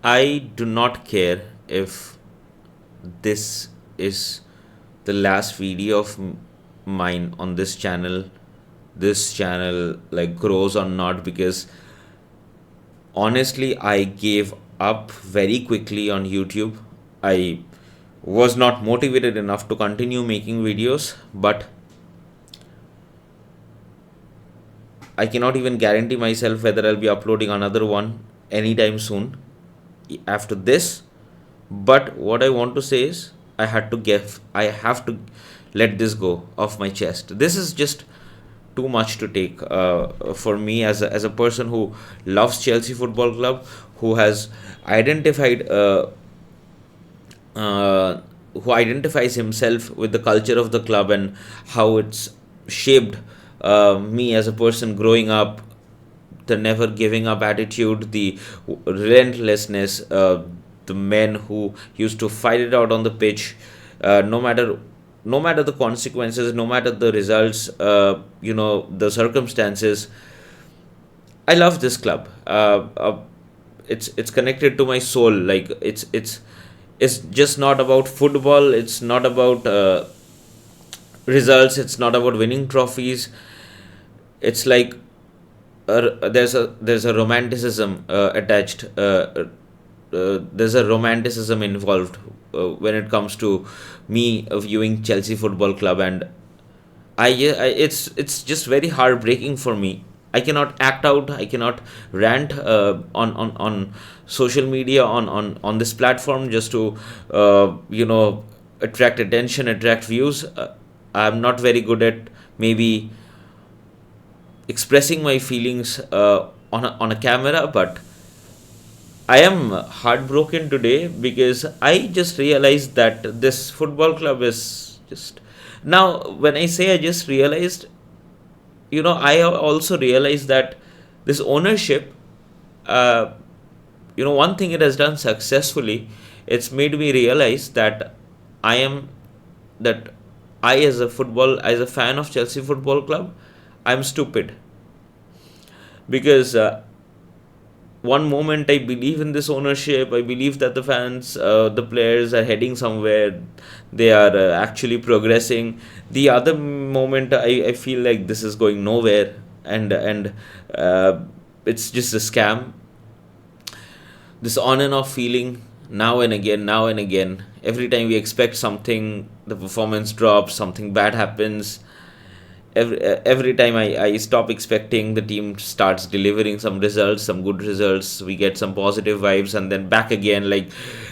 I do not care if this is the last video of mine on this channel like grows or not, because honestly I gave up very quickly on YouTube. I was not motivated enough to continue making videos, but I cannot even guarantee myself whether I'll be uploading another one anytime soon after this. But what I want to say is I have to let this go off my chest. This is just too much to take for me as a person who loves Chelsea Football Club, who has identified uh, who identifies himself with the culture of the club and how it's shaped me as a person growing up, the never giving up attitude, the relentlessness, the men who used to fight it out on the pitch, no matter the consequences, no matter the results, the circumstances. I love this club. It's connected to my soul. Like it's just not about football. It's not about results. It's not about winning trophies. It's like there's a romanticism attached. There's a romanticism involved when it comes to me viewing Chelsea Football Club, and it's just very heartbreaking for me. I cannot act out. I cannot rant on social media on this platform just to attract attention, attract views. I'm not very good at maybe expressing my feelings on a camera, but I am heartbroken today because I just realized that this football club is just. Now, when I say I just realized, I also realized that this ownership, uh, one thing it has done successfully, it's made me realize that I am, that I, as a fan of Chelsea Football Club, I'm stupid because one moment I believe in this ownership. I believe that the fans, the players are heading somewhere. They are actually progressing. The other moment, I feel like this is going nowhere, and uh, it's just a scam. This on and off feeling, now and again, now and again. Every time we expect something, the performance drops. Something bad happens. Every time I stop expecting, the team starts delivering some results, some good results. We get some positive vibes, and then back again. Like,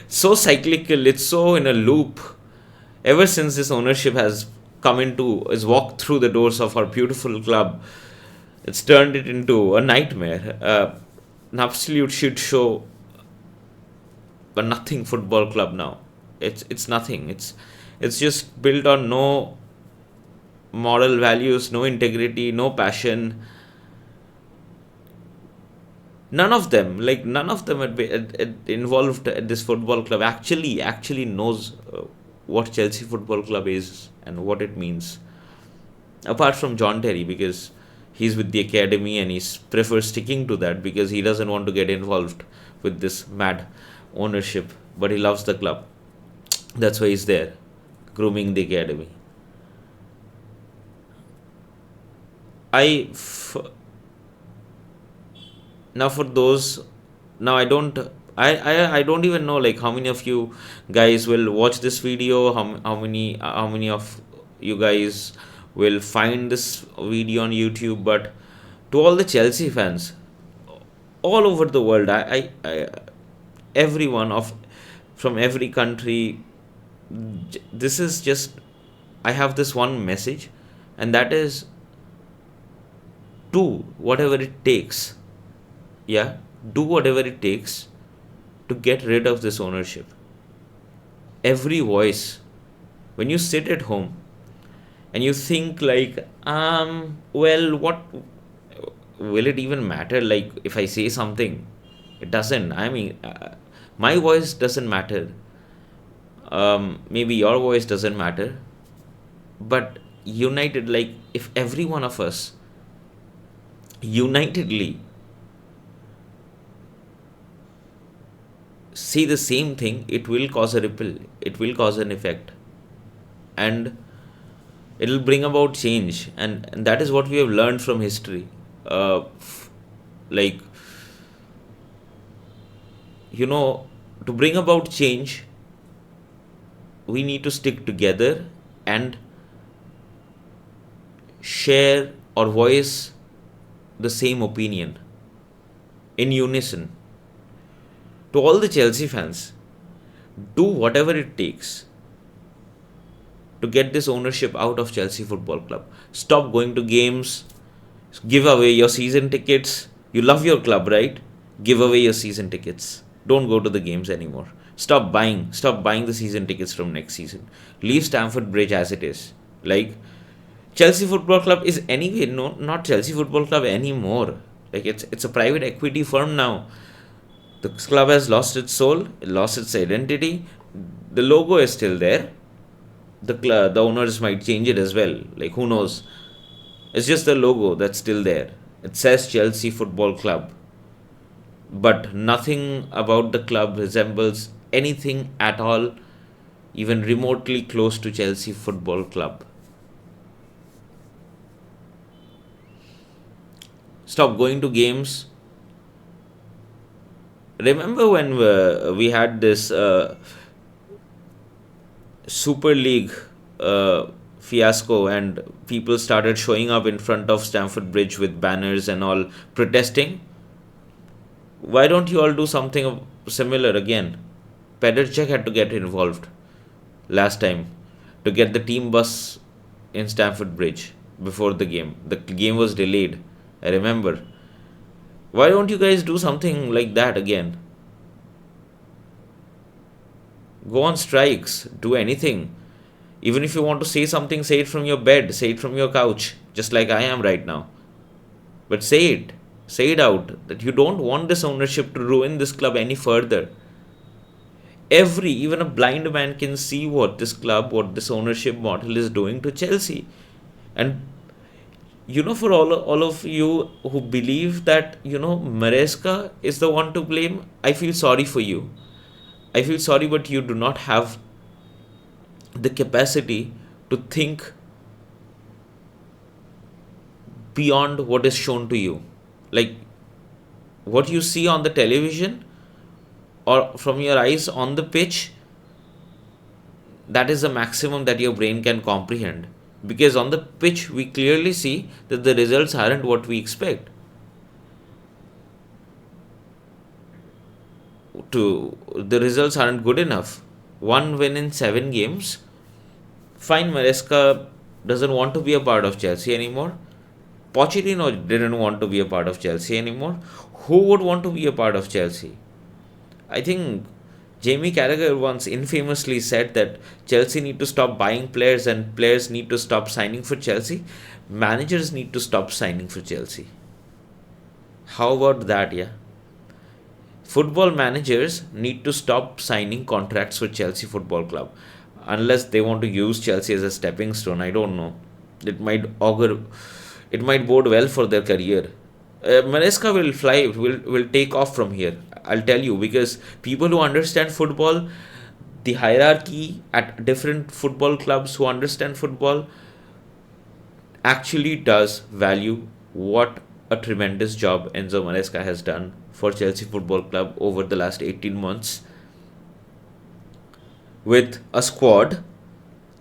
so cyclical. It's so in a loop. Ever since this ownership has walked through the doors of our beautiful club, it's turned it into a nightmare. An absolute shit show, but nothing football club now. It's nothing. It's just built on no moral values, no integrity, no passion. None of them involved at this football club actually knows what Chelsea Football Club is and what it means. Apart from John Terry, because he's with the academy and he prefers sticking to that because he doesn't want to get involved with this mad ownership, but he loves the club. That's why he's there, grooming the academy. I f- Now for those, now I don't, I don't even know like how many of you guys will watch this video, how many of you guys will find this video on YouTube. But to all the Chelsea fans all over the world, I everyone of from every country, this is just, I have this one message, and that is, do whatever it takes. Yeah, do whatever it takes to get rid of this ownership. Every voice, when you sit at home and you think like, well, what will it even matter? Like, if I say something, it doesn't. I mean, my voice doesn't matter. Maybe your voice doesn't matter, but united, like if every one of us unitedly see the same thing, it will cause a ripple, it will cause an effect, and it'll bring about change. And that is what we have learned from history. Like, you know, to bring about change, we need to stick together and share or voice the same opinion in unison. To all the Chelsea fans, do whatever it takes to get this ownership out of Chelsea Football Club. Stop going to games, give away your season tickets. You love your club, right? Give away your season tickets. Don't go to the games anymore. Stop buying the season tickets from next season. Leave Stamford Bridge as it is. Like, Chelsea Football Club is anyway not Chelsea Football Club anymore. Like, it's a private equity firm now. The club has lost its soul, it lost its identity. The logo is still there. The owners might change it as well. Like, who knows? It's just the logo that's still there. It says Chelsea Football Club, but nothing about the club resembles anything at all, even remotely close to Chelsea Football Club. Stop going to games. Remember when we had this Super League fiasco, and people started showing up in front of Stamford Bridge with banners and all protesting? Why don't you all do something similar again? Pedercek had to get involved last time to get the team bus in Stamford Bridge before the game. The game was delayed, I remember. Why don't you guys do something like that again? Go on strikes, do anything. Even if you want to say something, say it from your bed, say it from your couch, just like I am right now. But say it out, that you don't want this ownership to ruin this club any further. Even a blind man can see what this club, what this ownership model is doing to Chelsea. And for all of you who believe that, Maresca is the one to blame, I feel sorry for you. I feel sorry, but you do not have the capacity to think beyond what is shown to you. Like, what you see on the television or from your eyes on the pitch, that is the maximum that your brain can comprehend. Because on the pitch, we clearly see that the results aren't what we expect. The results aren't good enough. 1 win in 7 games. Fine, Maresca doesn't want to be a part of Chelsea anymore. Pochettino didn't want to be a part of Chelsea anymore. Who would want to be a part of Chelsea? I think Jamie Carragher once infamously said that Chelsea need to stop buying players and players need to stop signing for Chelsea. Managers need to stop signing for Chelsea. How about that, yeah? Football managers need to stop signing contracts for Chelsea Football Club. Unless they want to use Chelsea as a stepping stone, I don't know. It might bode well for their career. Maresca will fly, will take off from here. I'll tell you, because people who understand football, the hierarchy at different football clubs who understand football, actually does value what a tremendous job Enzo Maresca has done for Chelsea Football Club over the last 18 months with a squad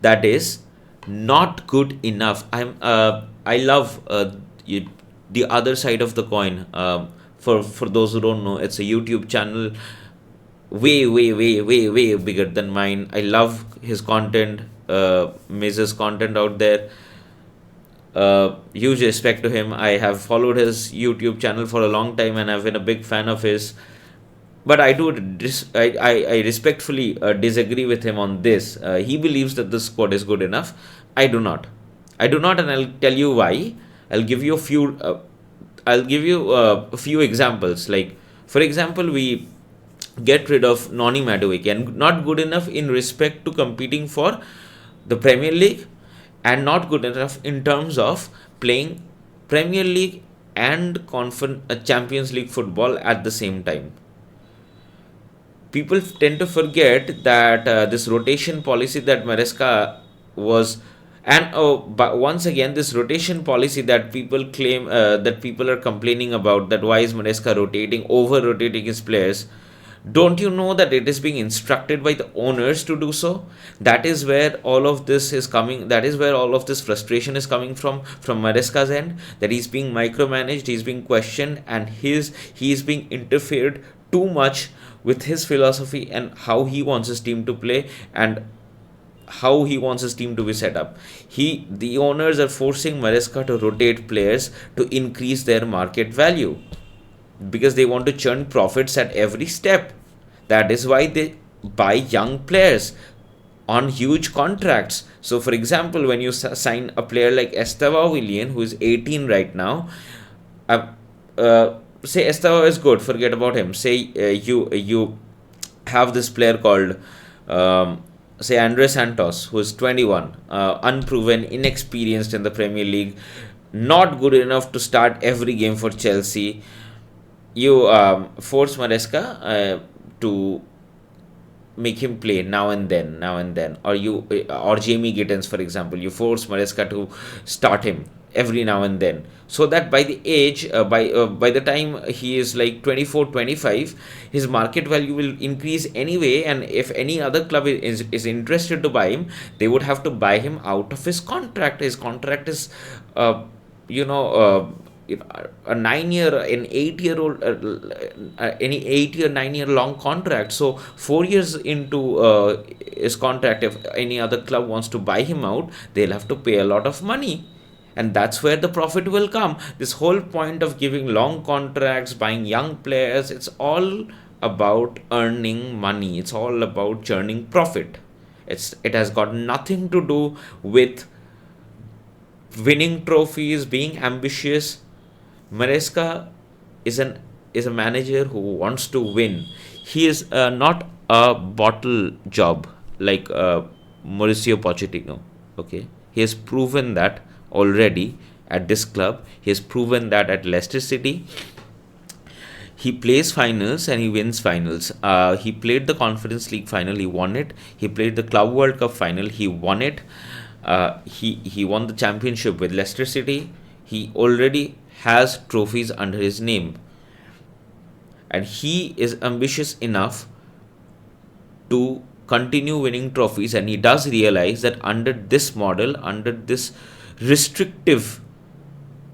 that is not good enough. I love the other side of the coin. For those who don't know, it's a YouTube channel way bigger than mine. I love his content, Miz's content out there. Huge respect to him. I have followed his YouTube channel for a long time and I've been a big fan of his. But I respectfully disagree with him on this. He believes that the squad is good enough. I do not, and I'll tell you why. I'll give you a few. A few examples. Like, for example, we get rid of Noni Madueke, and not good enough in respect to competing for the Premier League, and not good enough in terms of playing Premier League and Champions League football at the same time. people tend to forget that this rotation policy that Maresca was, and but once again, this rotation policy that people claim, that people are complaining about, that why is Maresca rotating, over rotating his players. Don't you know that it is being instructed by the owners to do so? That is where all of this is coming. That is where all of this frustration is coming from Maresca's end. That he's being micromanaged, he's being questioned, and he's being interfered too much with his philosophy and how he wants his team to play and how he wants his team to be set up. The owners are forcing Maresca to rotate players to increase their market value because they want to churn profits at every step. That is why they buy young players on huge contracts. So, for example, when you sign a player like Esteva Willian, who is 18 right now, uh, say Esteva is good, forget about him. Say you have this player called say Andre Santos, who is 21, unproven, inexperienced in the Premier League, not good enough to start every game for Chelsea. You force Maresca to make him play now and then, or Jamie Gittins, for example, you force Maresca to start him every now and then, so that by the age, by the time he is like 24, 25, his market value will increase anyway, and if any other club is interested to buy him, they would have to buy him out of his contract. His contract is, you know. A 9 year, an 8 year old, any 8 year, 9 year long contract. So 4 years into his contract, if any other club wants to buy him out, they'll have to pay a lot of money. And that's where the profit will come. This whole point of giving long contracts, buying young players, it's all about earning money. It's all about churning profit. It has got nothing to do with winning trophies, being ambitious. Maresca is a manager who wants to win. He is not a bottle job like Mauricio Pochettino. Okay, he has proven that already at this club. He has proven that at Leicester City. He plays finals and he wins finals. He played the Conference League final. He won it. He played the Club World Cup final. He won it. He won the championship with Leicester City. He already has trophies under his name, and he is ambitious enough to continue winning trophies, and he does realize that under this model, under this restrictive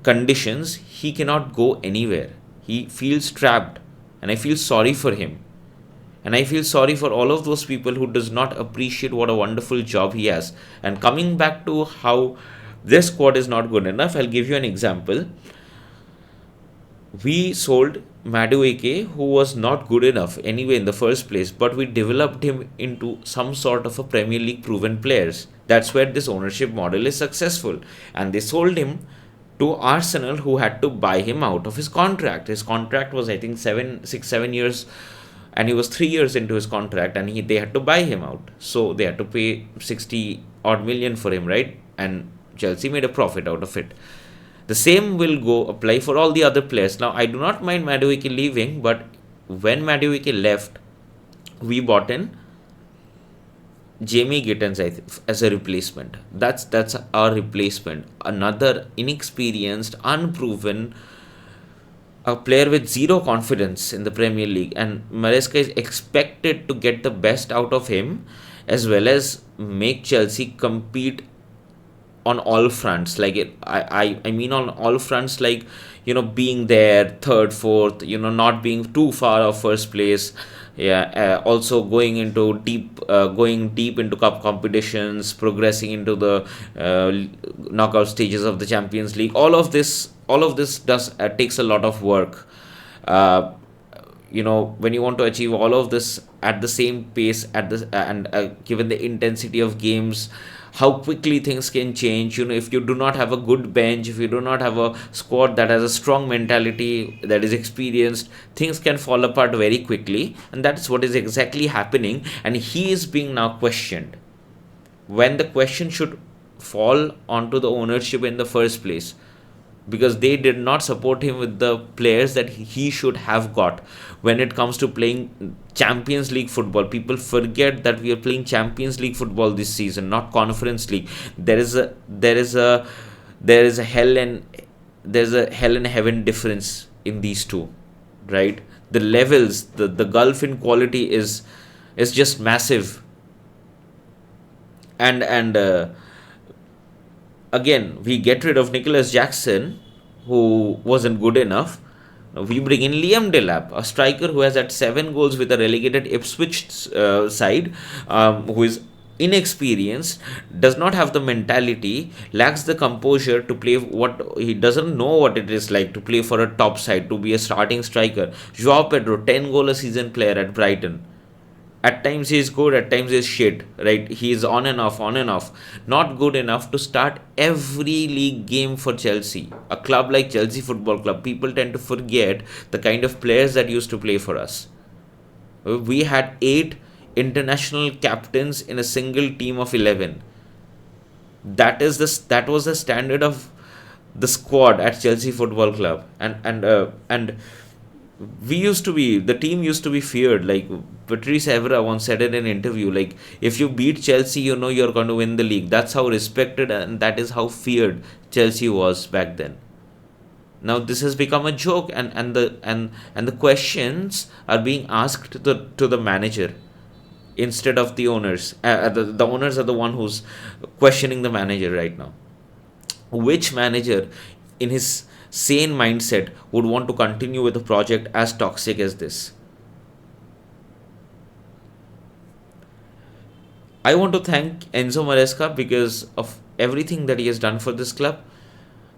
conditions, he cannot go anywhere. He feels trapped, and I feel sorry for him, and I feel sorry for all of those people who does not appreciate what a wonderful job he has. And coming back to how this squad is not good enough, I'll give you an example. We sold Madueke, who was not good enough anyway in the first place, but we developed him into some sort of a Premier League proven players. That's where this ownership model is successful. And they sold him to Arsenal, who had to buy him out of his contract. His contract was, I think, 7 years, and he was 3 years into his contract, and they had to buy him out. So they had to pay 60 odd million for him, right? And Chelsea made a profit out of it. The same will go apply for all the other players. Now, I do not mind Madueke leaving, but when Madueke left, we bought in Jamie Gittins as a replacement. That's our replacement. Another inexperienced, unproven, a player with zero confidence in the Premier League, and Maresca is expected to get the best out of him, as well as make Chelsea compete on all fronts. Like I mean on all fronts, like, being there third, fourth, not being too far off first place. Yeah, also going deep into cup competitions, progressing into the knockout stages of the Champions League. All of this does takes a lot of work. When you want to achieve all of this at the same pace, and given the intensity of games, how quickly things can change. If you do not have a good bench, if you do not have a squad that has a strong mentality, that is experienced, things can fall apart very quickly, and that is what is exactly happening. And he is being now questioned, when the question should fall onto the ownership in the first place. because they did not support him with the players that he should have got. When it comes to playing Champions League football, people forget that we are playing Champions League football this season, not Conference League. There is a there's a hell and heaven difference in these two, right? The levels, the gulf in quality is just massive. And again, we get rid of Nicholas Jackson, who wasn't good enough. Now we bring in Liam Delap, a striker who has had 7 goals with a relegated Ipswich side, who is inexperienced, does not have the mentality, lacks the composure to play. What he doesn't know what it is like to play for a top side, to be a starting striker. Joao Pedro, 10 goal a season player at Brighton. At times he is good, at times he is shit, right? He is on and off, on and off. Not good enough to start every league game for Chelsea. A club like Chelsea Football Club, people tend to forget the kind of players that used to play for us. We had 8 international captains in a single team of 11. That was the standard of the squad at Chelsea Football Club, and we used to be the team used to be feared. Like Patrice Evra once said in an interview, like, if you beat Chelsea, you know you're going to win the league. That's how respected and that is how feared Chelsea was back then. Now this has become a joke, and the questions are being asked to the manager instead of the owners. The owners are the one who's questioning the manager right now. Which manager in his sane mindset would want to continue with a project as toxic as this? I want to thank Enzo Maresca because of everything that he has done for this club.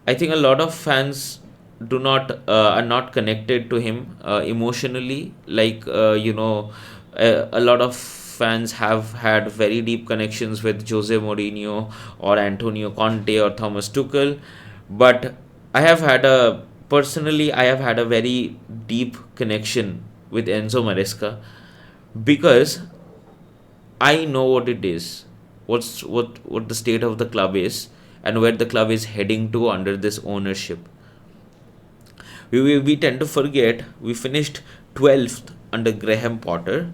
I think a lot of fans do not are not connected to him emotionally. Like a lot of fans have had very deep connections with Jose Mourinho or Antonio Conte or Thomas Tuchel, but I have had a very deep connection with Enzo Maresca because I know what it is, what the state of the club is, and where the club is heading to under this ownership. We tend to forget we finished 12th under Graham Potter.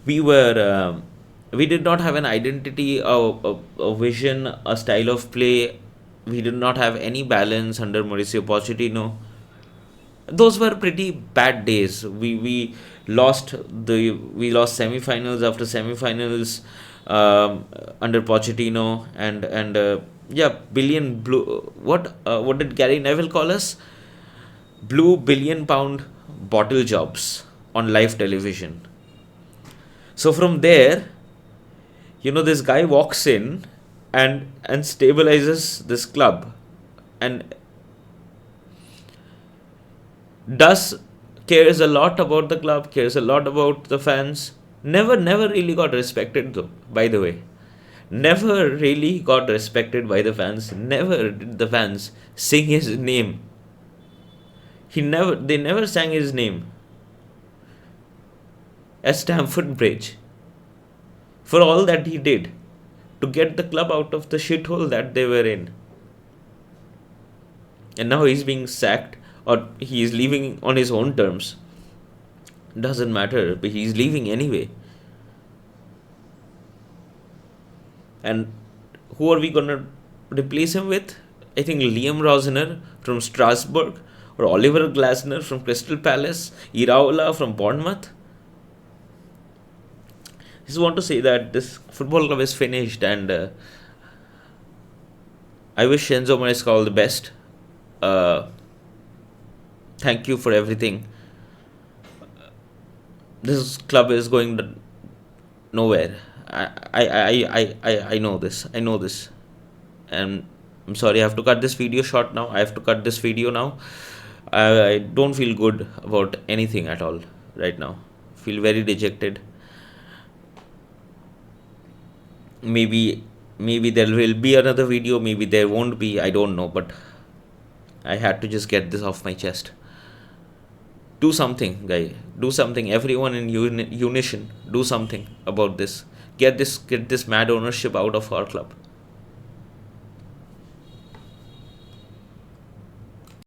We did not have an identity, a vision, a style of play. We did not have any balance under Mauricio Pochettino. Those were pretty bad days. We lost semi-finals after semi-finals under Pochettino, and yeah, billion blue. What did Gary Neville call us? Blue £1 billion bottle jobs on live television. So from there, this guy walks in and stabilizes this club, and does cares a lot about the club, cares a lot about the fans. Never really got respected though, by the way. Never really got respected by the fans. Never did the fans sing his name. They never sang his name at Stamford Bridge for all that he did to get the club out of the shithole that they were in. And now he's being sacked, or he is leaving on his own terms. Doesn't matter, but he's leaving anyway. And who are we gonna replace him with? I think Liam Rosner from Strasbourg, or Oliver Glasner from Crystal Palace, Iraola from Bournemouth. I just want to say that this football club is finished, and I wish Enzo Maresca all the best. Thank you for everything. This club is going nowhere. I know this. And I'm sorry, I have to cut this video short now. I have to cut this video now. I don't feel good about anything at all right now. Feel very dejected. Maybe there will be another video. Maybe there won't be. I don't know. But I had to just get this off my chest. Do something, guy. Do something. Everyone in unison. Do something about this. Get this mad ownership out of our club.